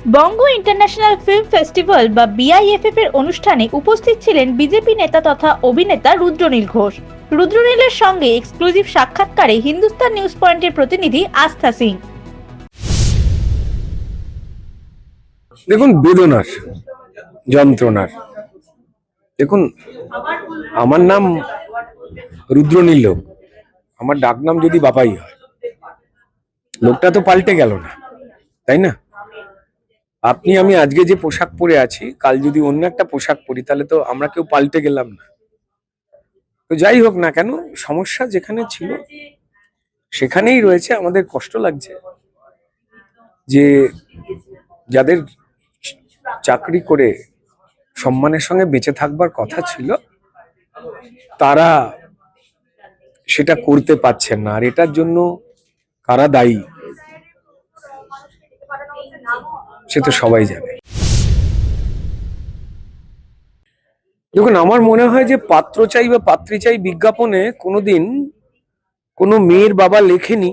বঙ্গ international film festival বা BIFF এর অনুষ্ঠানে উপস্থিত ছিলেন বিজেপি নেতা তথা অভিনেতা রুদ্রনীল ঘোষ। রুদ্রনীলের সঙ্গে এক্সক্লুসিভ সাক্ষাৎকারে হিন্দুস্তান নিউজ পয়েন্টের প্রতিনিধি আস্থা সিং। দেখুন, বেদনার, যন্ত্রণার। দেখুন, আমার নাম রুদ্রনীল। আমার ডাক নাম যদি বাবাই হয়, লোকটা তো পাল্টে গেল না, তাই না? আপনি আমি আজকে যে পোশাক পরে আছি, কাল যদি অন্য একটা পোশাক পরি, তাহলে তো আমরা কেউ পাল্টে গেলাম না। তো যাই হোক না কেন, সমস্যা যেখানে ছিল সেখানেই রয়েছে। আমাদের কষ্ট লাগছে যে যাদের চাকরি করে সম্মানের সঙ্গে বেঁচে থাকবার কথা ছিল, তারা সেটা করতে পারছেন না। আর এটার জন্য কারা দায়ী, সে তো সবাই জানে। দেখুন, আমার মনে হয় যে পাত্র চাই বা পাত্রী চাই বিজ্ঞাপনে কোনোদিন কোনো মেয়ের বাবা লেখেনি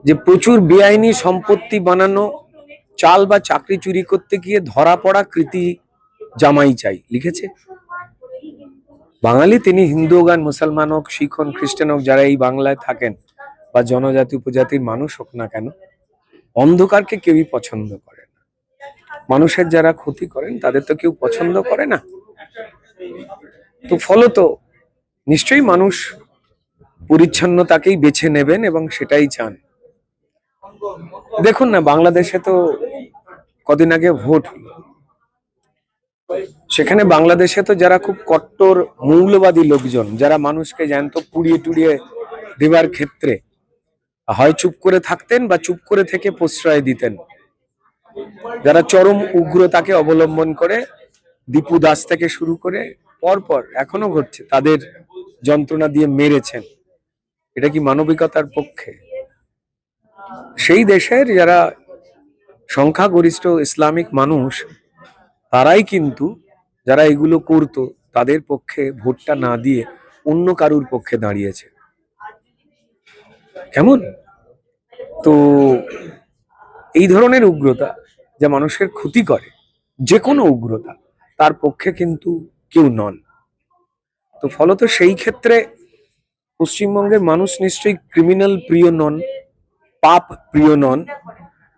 যে প্রচুর বেআইনি সম্পত্তি বানানো, চাল বা চাকরি চুরি করতে গিয়ে ধরা পড়া কৃতি জামাই চাই। লিখেছে বাঙালি, তিনি হিন্দু হোক আর মুসলমান হোক, শিখ হন, খ্রিস্টান হোক, যারা এই বাংলায় থাকেন বা জনজাতি উপজাতির মানুষ হোক না কেন, অন্ধকারকে কেউই পছন্দ করে না। মানুষের যারা ক্ষতি করেন তাদের তো কেউ পছন্দ করে না। তো ফলত নিশ্চয়ই মানুষ পরিচ্ছন্নতাকেই বেছে নেবেন এবং সেটাই চান। দেখুন না, বাংলাদেশে তো কদিন আগে ভোট হলো। সেখানে বাংলাদেশে তো যারা খুব কট্টর মৌলবাদী লোকজন, যারা মানুষকে জ্যান্ত পুড়িয়ে টুড়িয়ে দেবার ক্ষেত্রে হয় চুপ করে থাকতেন বা চুপ করে থেকে প্রশ্রয় দিতেন, যারা চরম উগ্রতাকে অবলম্বন করে, দীপু দাস থেকে শুরু করে পরপর এখনো ঘটছে, তাদের যন্ত্রণা দিয়ে মেরেছেন। এটা কি মানবিকতার পক্ষে? সেই দেশের যারা সংখ্যাগরিষ্ঠ ইসলামিক মানুষ, তারাই কিন্তু, যারা এগুলো করতো, তাদের পক্ষে ভোটটা না দিয়ে অন্য কারুর পক্ষে দাঁড়িয়েছে। কেমন? তো এই ধরনের উগ্রতা যা মানুষের ক্ষতি করে, যে কোনো উগ্রতা, তার পক্ষে কিন্তু কেউ নন। তো ফলত সেই ক্ষেত্রে পশ্চিমবঙ্গের মানুষ নিশ্চয়ই ক্রিমিনাল প্রিয় নন, পাপ প্রিয় নন।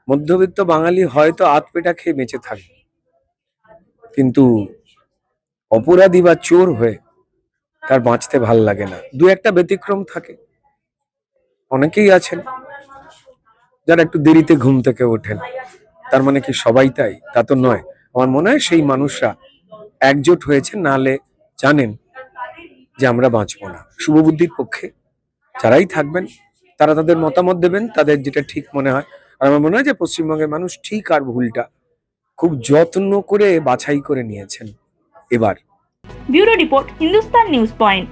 মধ্যবিত্ত বাঙালি হয়তো আধপেটা খেয়ে বেঁচে থাকবে, কিন্তু অপরাধী বা চোর হয়ে তার বাঁচতে ভাল লাগে না। দু একটা ব্যতিক্রম থাকে। অনেকেই আছেন যারা একটু দেরিতে ঘুম থেকে ওঠেন, তার মানে কি সবাই তাই? তা তো নয়। আমার মনে হয় সেই মানুষরা একজোট হয়েছে, নালে জানেন যে আমরা বাঁচবো না। শুভবুদ্ধির পক্ষে যারাই থাকবেন, তারা তাদের মতামত দেবেন, তাদের যেটা ঠিক মনে হয়। আর আমার মনে হয় যে পশ্চিমবঙ্গের মানুষ ঠিক আর ভুলটা খুব যত্ন করে বাছাই করে নিয়েছেন এবার। Bureau report, Hindustan news point.